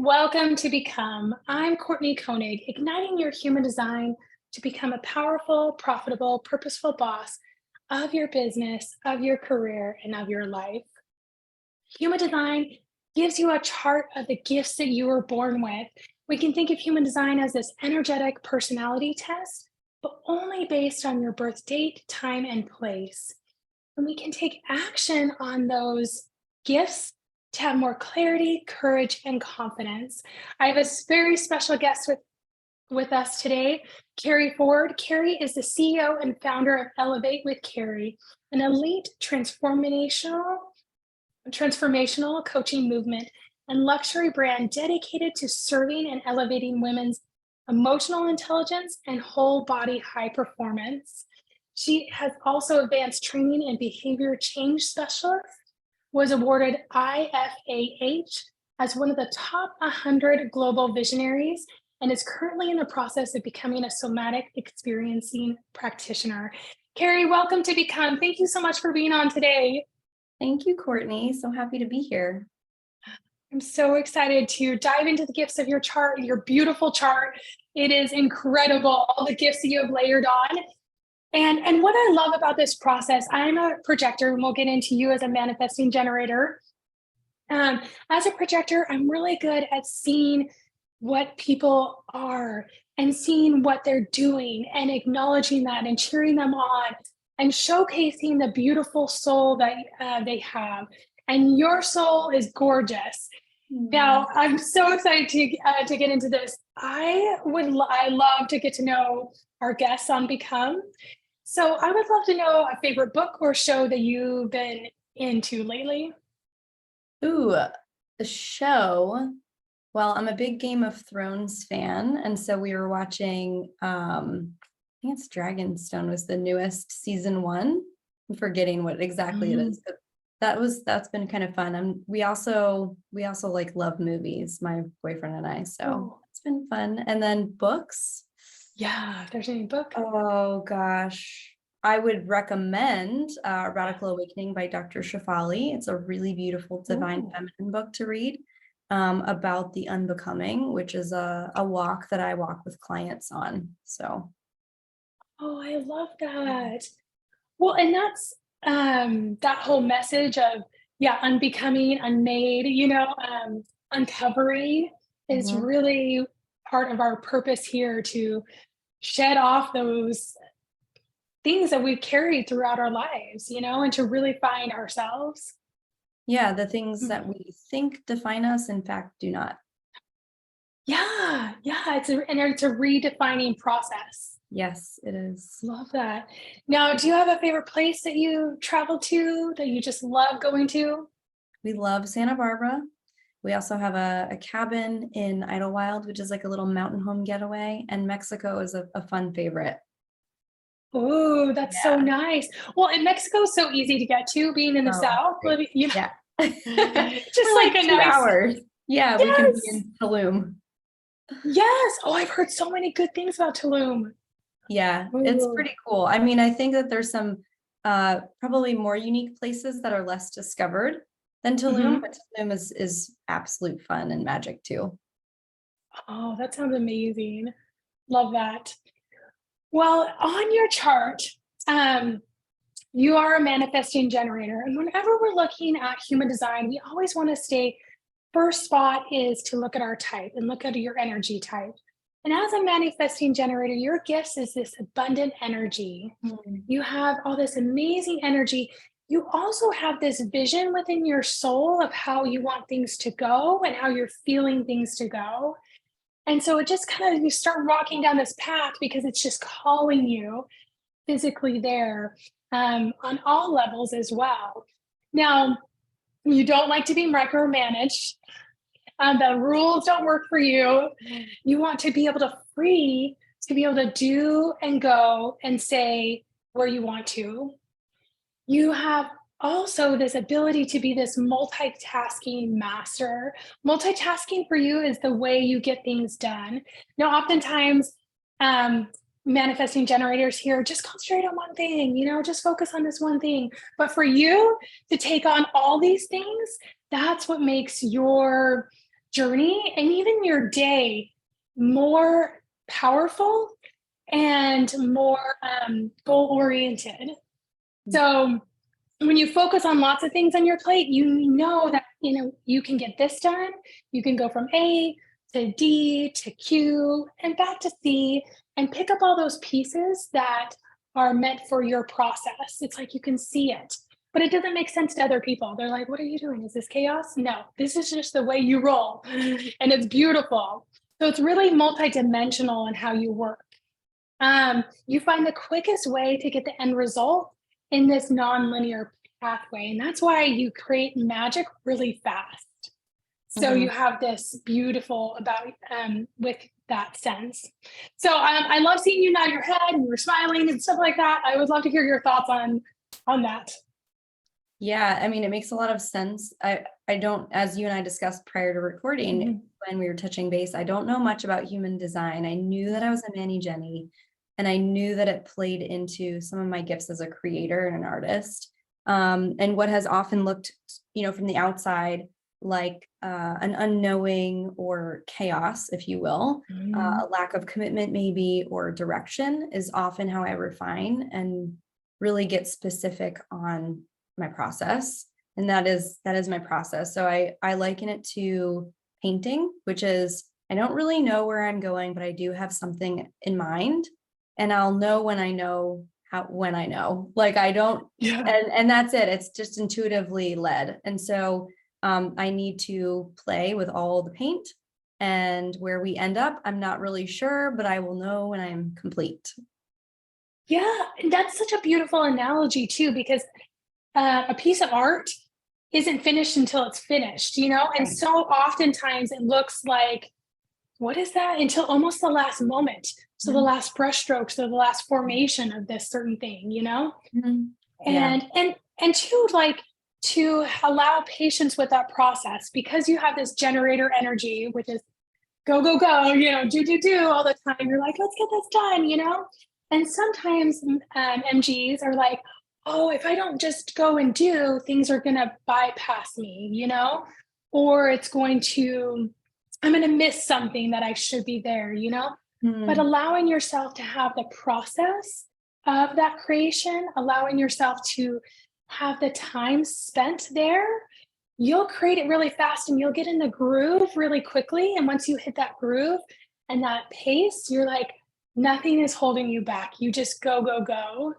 Welcome to Become. I'm Courtney Koenig, igniting your human design to become a powerful, profitable, purposeful boss of your business, of your career, and of your life. Human design gives you a chart of the gifts that you were born with. We can think of human design as this energetic personality test, but only based on your birth date, time, and place. And we can take action on those gifts to have more clarity, courage, and confidence. I have a very special guest with us today, Keri Ford. Keri is the CEO and founder of Elevate with Keri, an elite transformational coaching movement and luxury brand dedicated to serving and elevating women's emotional intelligence and whole body high performance. She has also advanced training and behavior change specialist, was awarded IFAH as one of the top 100 global visionaries, and is currently in the process of becoming a somatic experiencing practitioner. Keri, welcome to Become. Thank you so much for being on today. Thank you, Courtney. So happy to be here. I'm so excited to dive into the gifts of your chart, your beautiful chart. It is incredible, all the gifts that you have layered on. And what I love about this process, I'm a projector, and we'll get into you as a manifesting generator. As a projector, I'm really good at seeing what people are and seeing what they're doing and acknowledging that and cheering them on and showcasing the beautiful soul that they have. And your soul is gorgeous. Now, I'm so excited to get into this. I love to get to know our guests on Become. So I would love to know a favorite book or show that you've been into lately. Ooh, the show. Well, I'm a big Game of Thrones fan, and so we were watching. I think it's Dragonstone was the newest season 1. I'm forgetting what exactly it is, but that's been kind of fun. We also like love movies, my boyfriend and I. So it's been fun. And then books. Yeah, if there's any book. Oh gosh, I would recommend Radical Awakening by Dr. Shafali. It's a really beautiful divine feminine book to read about the unbecoming, which is a walk that I walk with clients on. So, oh, I love that. Well, and that's that whole message of unbecoming, unmade. Uncovering is really part of our purpose here to shed off those things that we've carried throughout our lives, and to really find ourselves. Yeah, the things that we think define us, in fact, do not. Yeah, it's a redefining process. Yes, it is. Love that. Now, do you have a favorite place that you travel to that you just love going to? We love Santa Barbara. We also have a cabin in Idlewild, which is like a little mountain home getaway, and Mexico is a fun favorite. Oh, that's so nice. Well, and Mexico is so easy to get to, being in the South. Yeah. Just like a 2 nice hours. Yeah, yes. We can be in Tulum. Yes. Oh, I've heard so many good things about Tulum. Yeah, it's pretty cool. I mean, I think that there's some probably more unique places that are less discovered than Tulum, but Tulum is absolute fun and magic too. Oh, that sounds amazing. Love that. Well, on your chart, you are a manifesting generator. And whenever we're looking at human design, we always want to stay, first spot is to look at our type and look at your energy type. And as a manifesting generator, your gifts is this abundant energy. You have all this amazing energy. You also have this vision within your soul of how you want things to go and how you're feeling things to go. And so it just kind of, you start walking down this path because it's just calling you physically there on all levels as well. Now, you don't like to be micromanaged. The rules don't work for you. You want to be able to be able to do and go and say where you want to. You have also this ability to be this multitasking master. Multitasking for you is the way you get things done. Now, oftentimes, manifesting generators here, just concentrate on one thing, just focus on this one thing. But for you to take on all these things, that's what makes your journey and even your day more powerful and more goal oriented. So when you focus on lots of things on your plate, you know that you can get this done. You can go from A to D to Q and back to C and pick up all those pieces that are meant for your process. It's like you can see it, but it doesn't make sense to other people. They're like, what are you doing? Is this chaos? No, this is just the way you roll. And it's beautiful. So it's really multidimensional in how you work. You find the quickest way to get the end result in this nonlinear pathway. And that's why you create magic really fast. So you have this beautiful about with that sense. So I love seeing you nod your head and you were smiling and stuff like that. I would love to hear your thoughts on that. Yeah, I mean, it makes a lot of sense. I don't, as you and I discussed prior to recording, when we were touching base, I don't know much about human design. I knew that I was a Manny Jenny, and I knew that it played into some of my gifts as a creator and an artist. And what has often looked, from the outside, like an unknowing or chaos, if you will, a lack of commitment maybe, or direction is often how I refine and really get specific on my process. And that is my process. So I liken it to painting, which is, I don't really know where I'm going, but I do have something in mind, and I'll know when I know when I know, like I don't, and that's it. It's just intuitively led. And so I need to play with all the paint, and where we end up, I'm not really sure, but I will know when I'm complete. Yeah, and that's such a beautiful analogy too, because a piece of art isn't finished until it's finished, and so oftentimes it looks like, what is that, until almost the last moment. So the last brush strokes or the last formation of this certain thing, and two, like, to allow patience with that process, because you have this generator energy, which is go, go, go, do all the time. You're like, let's get this done. And sometimes MGs are like, oh, if I don't just go and do, things are going to bypass me, or I'm going to miss something that I should be there, but allowing yourself to have the process of that creation, allowing yourself to have the time spent there, you'll create it really fast and you'll get in the groove really quickly. And once you hit that groove and that pace, you're like, nothing is holding you back. You just go, go, go.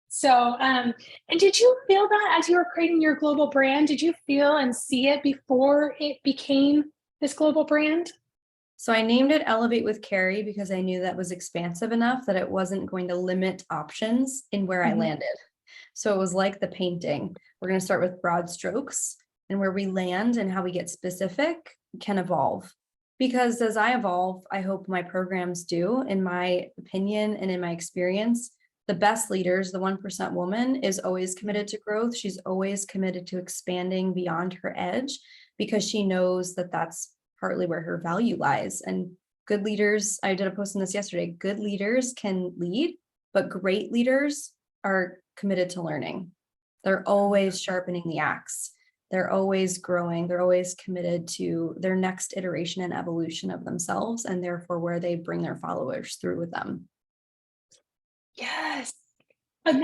So, and did you feel that as you were creating your global brand? Did you feel and see it before it became this global brand? So I named it Elevate with Keri because I knew that was expansive enough that it wasn't going to limit options in where I landed. So it was like the painting. We're going to start with broad strokes, and where we land and how we get specific can evolve. Because as I evolve, I hope my programs do, in my opinion and in my experience. The best leaders, the 1% woman, is always committed to growth. She's always committed to expanding beyond her edge, because she knows that that's partly where her value lies. And good leaders, I did a post on this yesterday, good leaders can lead, but great leaders are committed to learning. They're always sharpening the axe. They're always growing. They're always committed to their next iteration and evolution of themselves, and therefore where they bring their followers through with them. Yes. And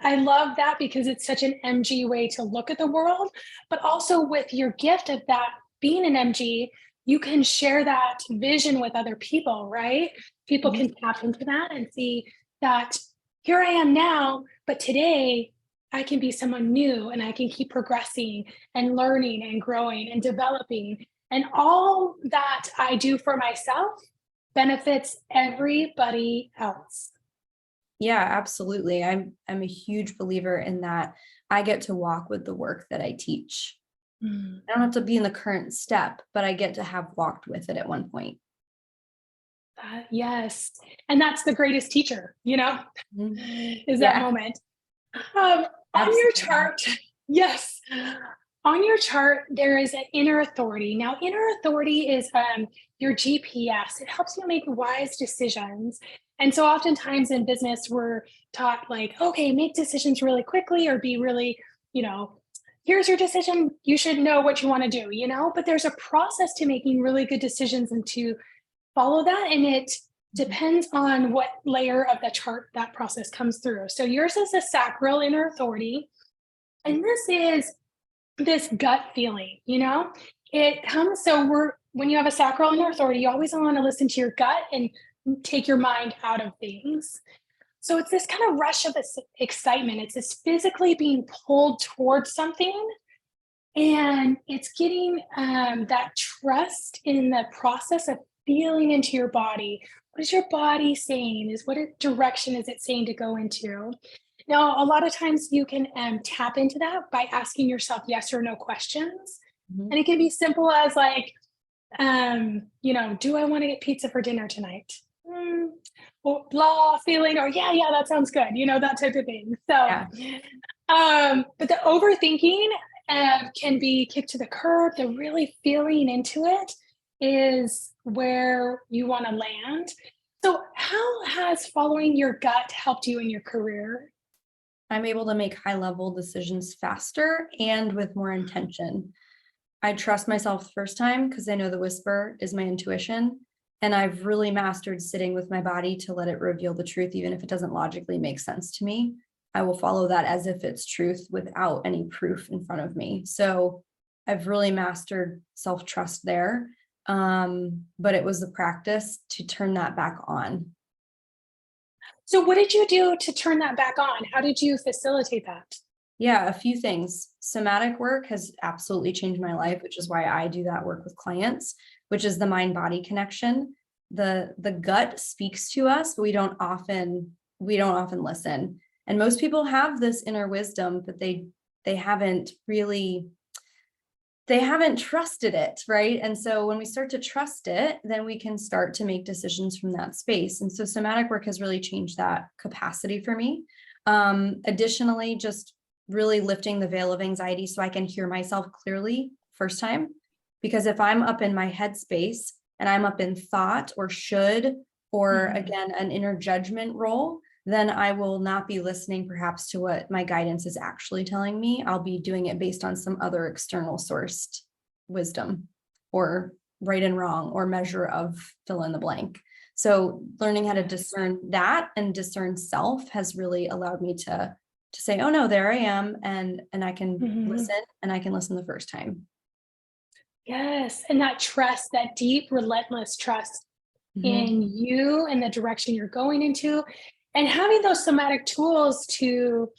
I love that, because it's such an MG way to look at the world, but also with your gift of that being an MG, you can share that vision with other people, right? People can tap into that and see that here I am now, but today I can be someone new, and I can keep progressing and learning and growing and developing. And all that I do for myself benefits everybody else. Yeah, absolutely. I'm a huge believer in that. I get to walk with the work that I teach. I don't have to be in the current step, but I get to have walked with it at one point. Yes. And that's the greatest teacher, is that moment. On your chart, yes. On your chart, there is an inner authority. Now, inner authority is your GPS. It helps you make wise decisions. And so oftentimes in business, we're taught like, okay, make decisions really quickly, or be really, here's your decision. You should know what you want to do, but there's a process to making really good decisions and to follow that. And it depends on what layer of the chart that process comes through. So yours is the sacral inner authority. And this is this gut feeling, it comes. So when you have a sacral inner authority, you always want to listen to your gut and take your mind out of things. So it's this kind of rush of excitement. It's this physically being pulled towards something, and it's getting that trust in the process of feeling into your body. What is your body saying? What direction is it saying to go into? Now, a lot of times you can tap into that by asking yourself yes or no questions. Mhm. And it can be simple as like, do I want to get pizza for dinner tonight? Or blah feeling, or yeah, that sounds good, that type of thing. So, Yeah. but the overthinking can be kicked to the curb. The really feeling into it is where you want to land. So, how has following your gut helped you in your career? I'm able to make high level decisions faster and with more intention. I trust myself the first time because I know the whisper is my intuition. And I've really mastered sitting with my body to let it reveal the truth, even if it doesn't logically make sense to me. I will follow that as if it's truth without any proof in front of me. So I've really mastered self-trust there. But it was the practice to turn that back on. So, what did you do to turn that back on? How did you facilitate that? Yeah, a few things. Somatic work has absolutely changed my life, which is why I do that work with clients, which is the mind body connection. The gut speaks to us, but we don't often listen. And most people have this inner wisdom, but they haven't really they haven't trusted it, right? And so when we start to trust it, then we can start to make decisions from that space. And so somatic work has really changed that capacity for me. Additionally, just really lifting the veil of anxiety so I can hear myself clearly first time. Because if I'm up in my headspace and I'm up in thought or should, or again, an inner judgment role, then I will not be listening perhaps to what my guidance is actually telling me. I'll be doing it based on some other external sourced wisdom or right and wrong or measure of fill in the blank. So learning how to discern that and discern self has really allowed me to say, oh no, there I am. And I can Mhm. listen, and I can listen the first time. Yes, and that trust, that deep, relentless trust Mhm. in you and the direction you're going into, and having those somatic tools to,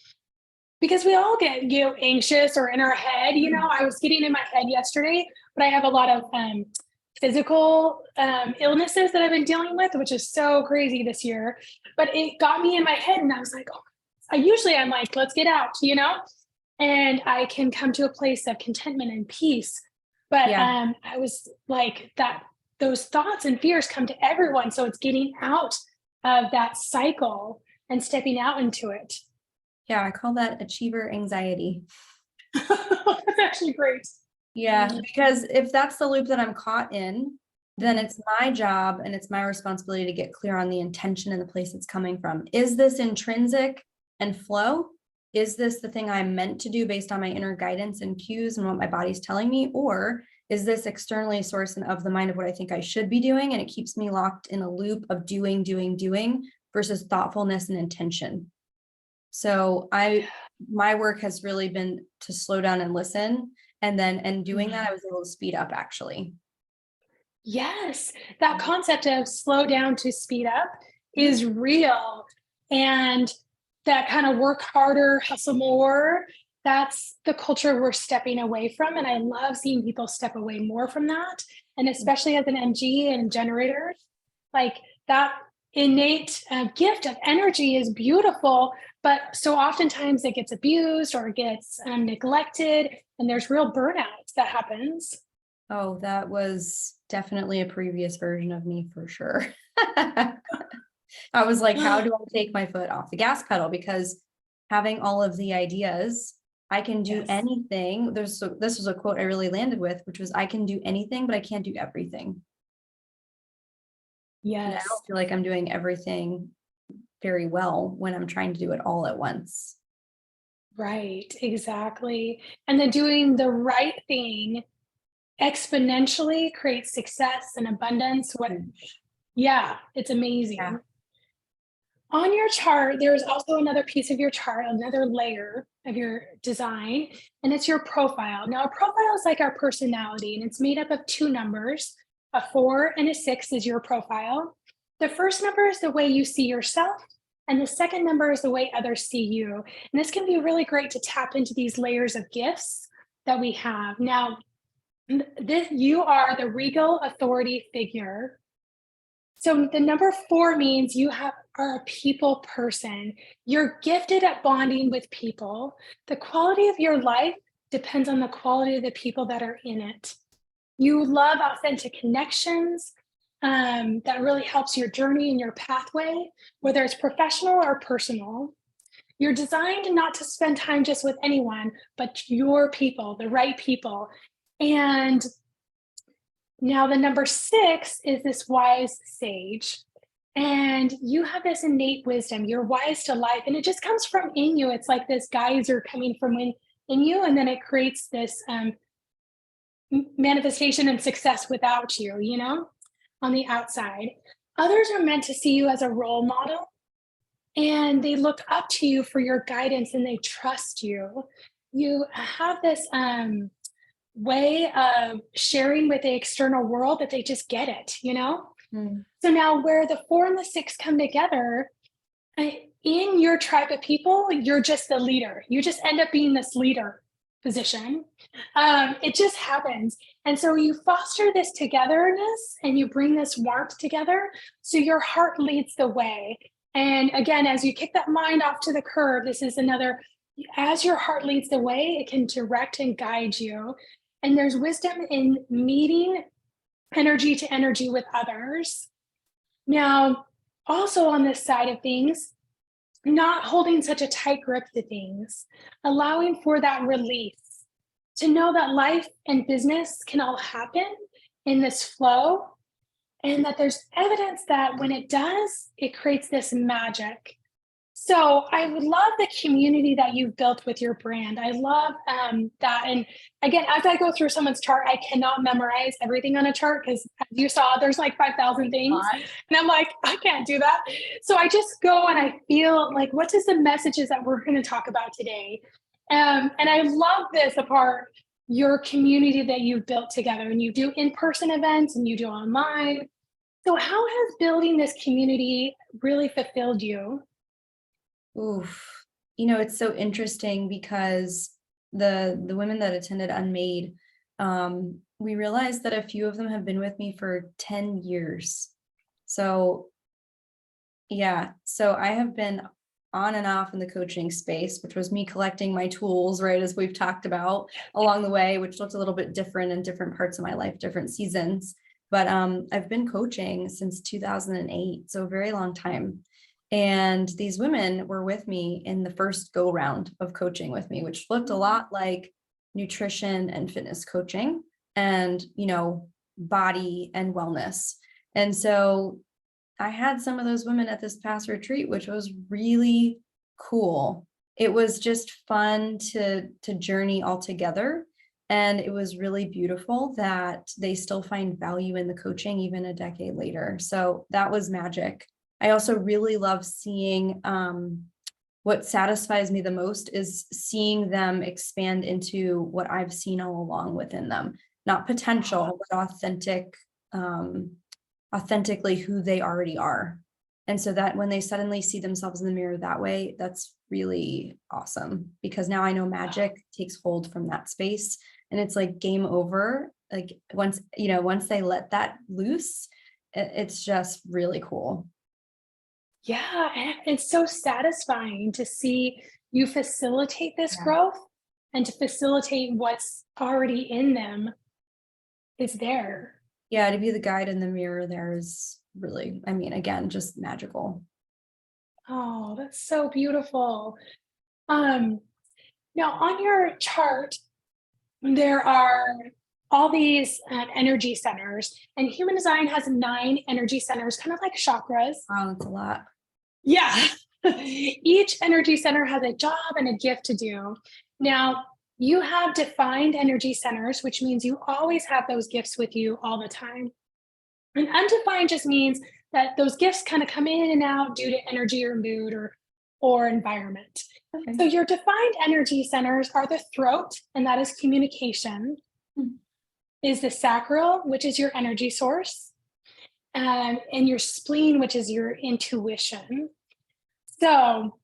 because we all get anxious or in our head. I was getting in my head yesterday, but I have a lot of physical illnesses that I've been dealing with, which is so crazy this year. But it got me in my head, and I was like, oh, I'm like, let's get out, and I can come to a place of contentment and peace. But Yeah. I was like that. Those thoughts and fears come to everyone, so it's getting out of that cycle and stepping out into it. Yeah. I call that achiever anxiety. That's actually great. Yeah, because if that's the loop that I'm caught in, then Mhm. it's my job and it's my responsibility to get clear on the intention and the place it's coming from. Is this intrinsic and flow? Is this the thing I'm meant to do based on my inner guidance and cues and what my body's telling me? Or is this externally sourced and of the mind of what I think I should be doing? And it keeps me locked in a loop of doing versus thoughtfulness and intention. So my work has really been to slow down and listen. And doing that, Mhm. I was able to speed up actually. Yes, that concept of slow down to speed up Mhm. is real. And that kind of work harder, hustle more, that's the culture we're stepping away from. And I love seeing people step away more from that. And especially as an MG and generators, like that innate gift of energy is beautiful. But so oftentimes it gets abused or it gets neglected, and there's real burnout that happens. Oh, that was definitely a previous version of me for sure. I was like, how do I take my foot off the gas pedal? Because having all of the ideas, I can do Yes. anything. This was a quote I really landed with, which was, I can do anything, but I can't do everything. And I Yes. don't feel like I'm doing everything very well when I'm trying to do it all at once. Right, exactly. And then doing the right thing exponentially creates success and abundance. Huge. Yeah, it's Yeah. amazing. On your chart, there's also another piece of your chart, another layer of your design, and it's your profile. Now, a profile is like our personality, and it's made up of two numbers. A 4 and a 6 is your profile. The first number is the way you see yourself, and the second number is the way others see you. And this can be really great to tap into these layers of gifts that we have. Now, this you are the regal authority figure. So the number 4 means are a people person. You're gifted at bonding with people. The quality of your life depends on the quality of the people that are in it. You love authentic connections. That really helps your journey and your pathway, whether it's professional or personal. You're designed not to spend time just with anyone, but your people, the right people. And now, the number 6 is this wise sage. And you have this innate wisdom. You're wise to life, and it just comes from in you. It's like this geyser coming from in you, and then it creates this manifestation and success without you, on the outside. Others are meant to see you as a role model, and they look up to you for your guidance and they trust you. You have this way of sharing with the external world that they just get it. Mm. So now where the 4 and the 6 come together, in your tribe of people, you're just the leader. You just end up being this leader position. It just happens. And so you foster this togetherness and you bring this warmth together. So your heart leads the way. And again, as you kick that mind off to the curb, this is another, as your heart leads the way, it can direct and guide you. And there's wisdom in meeting energy to energy with others. Now, also on this side of things, not holding such a tight grip to things, allowing for that release, to know that life and business can all happen in this flow, and that there's evidence that when it does, it creates this magic. So I would love the community that you've built with your brand. I love that. And again, as I go through someone's chart, I cannot memorize everything on a chart because, as you saw, there's like 5,000 things. And I'm like, I can't do that. So I just go and I feel like, what is the messages that we're going to talk about today? And I love this apart your community that you've built together, and you do in-person events and you do online. So how has building this community really fulfilled you? Oof. It's so interesting because the women that attended Unmade, we realized that a few of them have been with me for 10 years. So yeah, so I have been on and off in the coaching space, which was me collecting my tools, right, as we've talked about along the way, which looked a little bit different in different parts of my life, different seasons. But I've been coaching since 2008, so a very long time. And these women were with me in the first go round of coaching with me, which looked a lot like nutrition and fitness coaching and, body and wellness. And so I had some of those women at this past retreat, which was really cool. It was just fun to journey all together. And it was really beautiful that they still find value in the coaching even a decade later. So that was magic. I also really love seeing what satisfies me the most is seeing them expand into what I've seen all along within them, not potential, but authentically who they already are. And so that when they suddenly see themselves in the mirror that way, that's really awesome because now I know magic takes hold from that space and it's like game over. Like once they let that loose, it's just really cool. Yeah, and it's so satisfying to see you facilitate this Yeah. growth and to facilitate what's already in them is there. Yeah, to be the guide in the mirror there is really, again, just magical. Oh, that's so beautiful. Um, Now on your chart, there are all these energy centers, and human design has 9 energy centers, kind of like chakras. Wow, that's a lot. Yeah. Each energy center has a job and a gift to do. Now, you have defined energy centers, which means you always have those gifts with you all the time. And undefined just means that those gifts kind of come in and out due to energy or mood or environment. Okay. So your defined energy centers are the throat, and that is communication, Hmm. is the sacral, which is your energy source, and your spleen, which is your intuition. So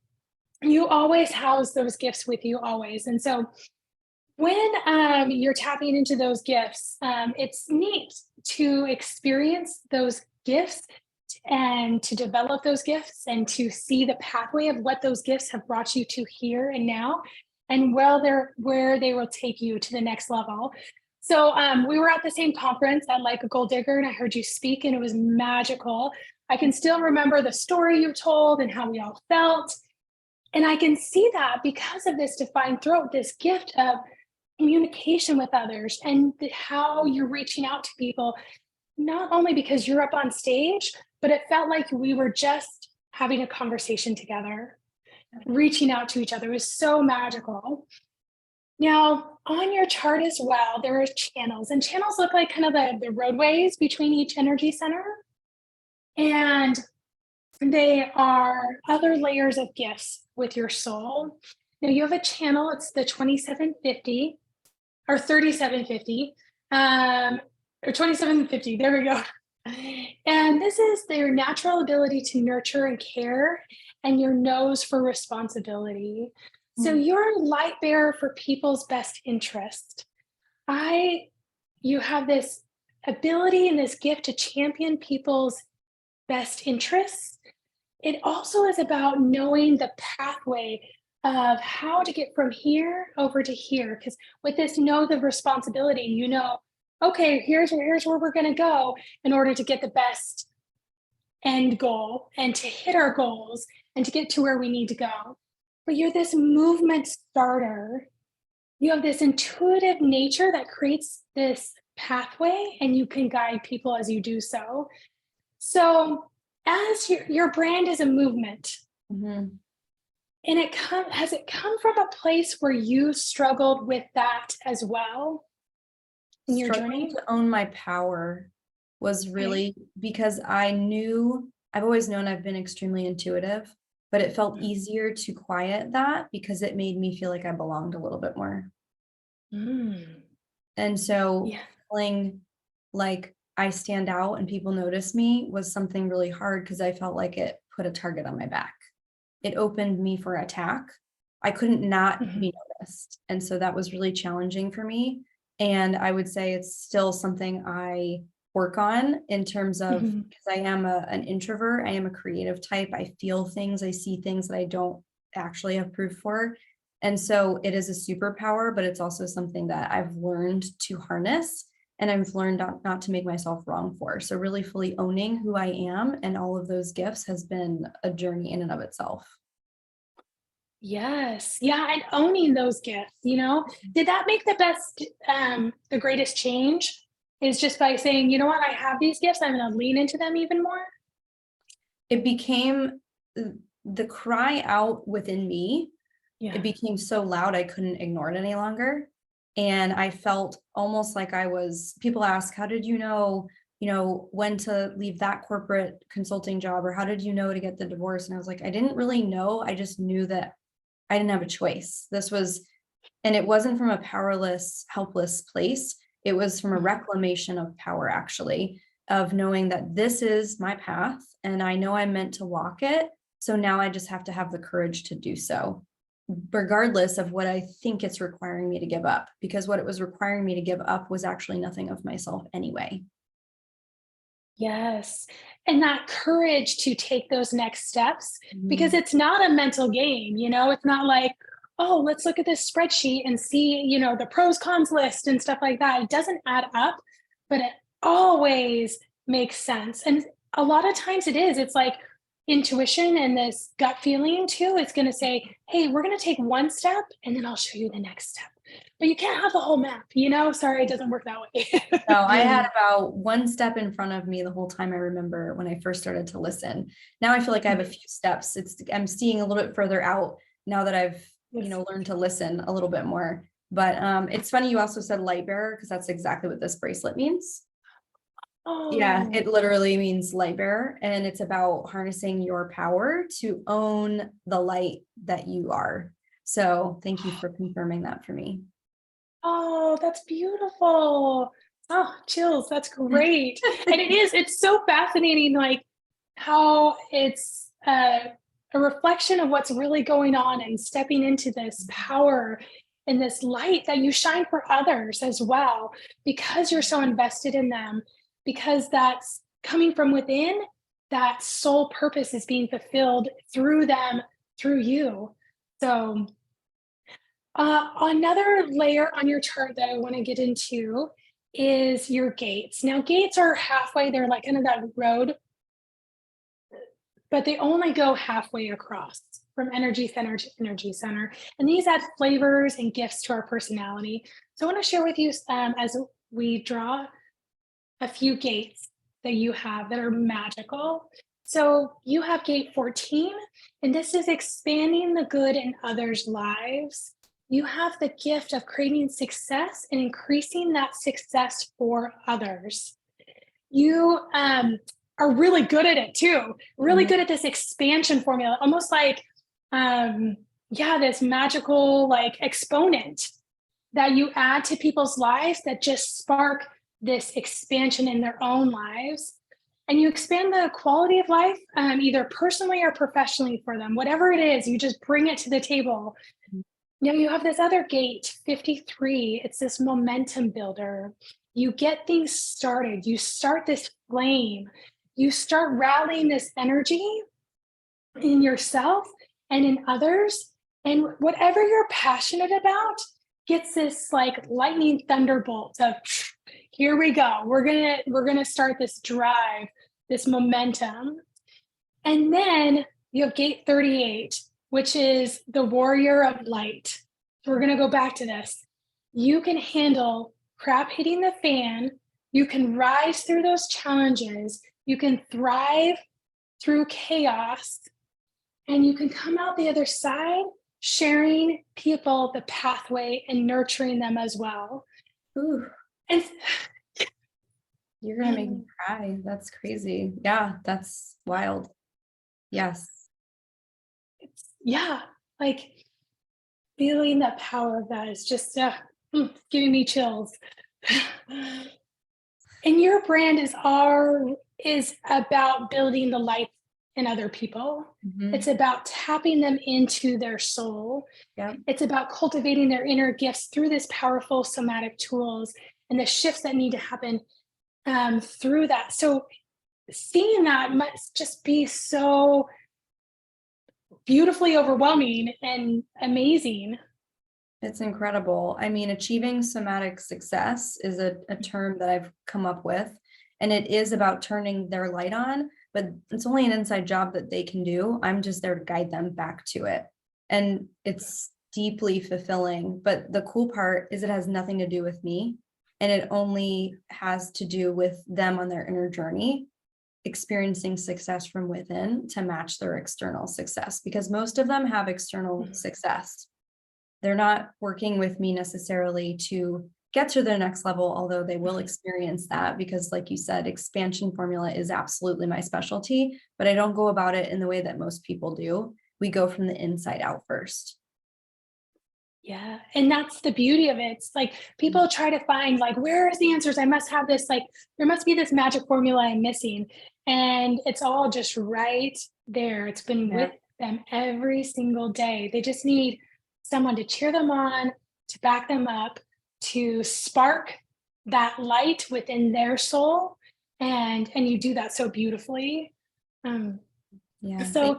you always house those gifts with you always. And so when you're tapping into those gifts, it's neat to experience those gifts and to develop those gifts and to see the pathway of what those gifts have brought you to here and now, and where they will take you to the next level. So we were at the same conference at Like a Gold Digger, and I heard you speak, and it was magical. I can still remember the story you told and how we all felt. And I can see that because of this defined throat, this gift of communication with others, and how you're reaching out to people, not only because you're up on stage, but it felt like we were just having a conversation together, reaching out to each other. It was so magical. Now, on your chart as well, there are channels, and channels look like kind of the roadways between each energy center. And they are other layers of gifts with your soul. Now, you have a channel, it's the 2750 or 3750, or 2750. There we go. And this is their natural ability to nurture and care, and your nose for responsibility. So you're a light bearer for people's best interest. You have this ability and this gift to champion people's best interests. It also is about knowing the pathway of how to get from here over to here. Because with this, know the responsibility, okay, here's where we're going to go in order to get the best end goal and to hit our goals and to get to where we need to go. But you're this movement starter. You have this intuitive nature that creates this pathway, and you can guide people as you do so. So as your brand is a movement, Mm-hmm. and has it come from a place where you struggled with that as well in your Struggling journey? to own my power was Okay. really because I've always known I've been extremely intuitive, but it felt easier to quiet that because it made me feel like I belonged a little bit more. Mm. And so Yeah. feeling like I stand out and people notice me was something really hard because I felt like it put a target on my back. It opened me for attack. I couldn't not Mhm. be noticed. And so that was really challenging for me. And I would say it's still something I work on in terms of, Mhm. because I am an introvert, I am a creative type. I feel things, I see things that I don't actually have proof for. And so it is a superpower, but it's also something that I've learned to harness, and I've learned not to make myself wrong for. So really fully owning who I am and all of those gifts has been a journey in and of itself. Yes. Yeah. And owning those gifts, did that make the greatest change? Is just by saying, you know what, I have these gifts, I'm going to lean into them even more. It became the cry out within me. Yeah. It became so loud I couldn't ignore it any longer. And I felt almost like people ask, how did you know, when to leave that corporate consulting job, or how did you know to get the divorce? And I was like, I didn't really know. I just knew that I didn't have a choice. And it wasn't from a powerless, helpless place. It was from a reclamation of power, actually, of knowing that this is my path and I know I'm meant to walk it. So now I just have to have the courage to do so, regardless of what I think it's requiring me to give up, because what it was requiring me to give up was actually nothing of myself anyway. Yes. And that courage to take those next steps, because Mhm. it's not a mental game, it's not like, oh, let's look at this spreadsheet and see, the pros cons list and stuff like that. It doesn't add up, but it always makes sense. And a lot of times it's like intuition and this gut feeling too. It's going to say, hey, we're going to take one step and then I'll show you the next step. but you can't have the whole map, you know? Sorry, it doesn't work that way. No, I had about one step in front of me the whole time. I remember when I first started to listen. Now I feel like I have a few steps. I'm seeing a little bit further out now that I've, Yes. learned to listen a little bit more. But it's funny you also said light bearer, because that's exactly what this bracelet means. Yeah, Oh, it literally means light bearer, and it's about harnessing your power to own the light that you are. So thank you for confirming that for me. oh, that's beautiful. Oh, chills. That's great. And it's so fascinating, like how it's a reflection of what's really going on and stepping into this power and this light that you shine for others as well, because you're so invested in them, because that's coming from within, that soul purpose is being fulfilled through them, through you. So, another layer on your chart that I want to get into is your gates. Now, gates are halfway, they're like kind of that road, but they only go halfway across from energy center to energy center. And these add flavors and gifts to our personality. So I want to share with you as we draw a few gates that you have that are magical. So you have gate 14, and this is expanding the good in others' lives. You have the gift of creating success and increasing that success for others. You are really good at it too, really good at this expansion formula, almost like, yeah, this magical like exponent that you add to people's lives that just spark this expansion in their own lives. And you expand the quality of life, either personally or professionally for them, whatever it is, you just bring it to the table. Now you have this other gate, 53. It's this momentum builder. You get things started. You start this flame. You start rallying this energy in yourself and in others. And whatever you're passionate about gets this like lightning thunderbolt of here we go. We're gonna start this drive, this momentum. And then you have gate 38, which is the warrior of light. So we're going to go back to this. You can handle crap hitting the fan. You can rise through those challenges. You can thrive through chaos. And you can come out the other side sharing people the pathway and nurturing them as well. Ooh, And you're gonna make me cry. That's crazy. Yeah, that's wild. Yes. yeah, like feeling that power of that is just giving me chills. And your brand is about building the light in other people. Mhm. It's about tapping them into their soul. Yep. It's about cultivating their inner gifts through this powerful somatic tools and the shifts that need to happen through that. So seeing that must just be so beautifully overwhelming and amazing. It's incredible. I mean, achieving somatic success is a term that I've come up with, and it is about turning their light on, but it's only an inside job that they can do. I'm just there to guide them back to it. And it's deeply fulfilling. But the cool part is it has nothing to do with me, and it only has to do with them on their inner journey, experiencing success from within to match their external success, because most of them have external success. They're not working with me necessarily to get to their next level, although they will experience that because, like you said, expansion formula is absolutely my specialty, but I don't go about it in the way that most people do. We go from the inside out first. Yeah. And that's the beauty of it. It's like people try to find, like, where is the answers? I must have this, like, there must be this magic formula I'm missing. And it's all just right there. It's been Yeah. with them every single day. They just need someone to cheer them on, to back them up, to spark that light within their soul. And you do that so beautifully. Um, Yeah. so,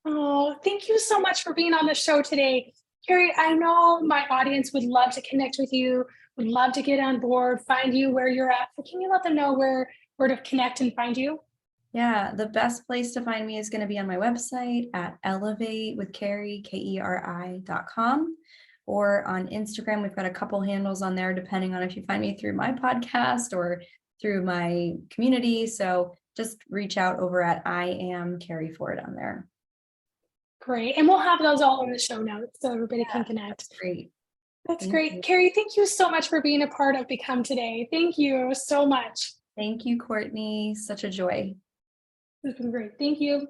oh, thank you so much for being on the show today. Keri, I know my audience would love to connect with you, would love to get on board, find you where you're at. So can you let them know where to connect and find you? Yeah, the best place to find me is going to be on my website at elevate with Keri, Keri.com. or on Instagram. We've got a couple handles on there, depending on if you find me through my podcast or through my community. So just reach out over at I am Keri Ford on there. Great. And we'll have those all in the show notes so everybody can connect. Great. That's Thank great. you. Keri, thank you so much for being a part of Become Today. Thank you so much. Thank you, Courtney. Such a joy. It's been great. Thank you.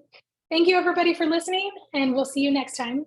Thank you, everybody, for listening, and we'll see you next time.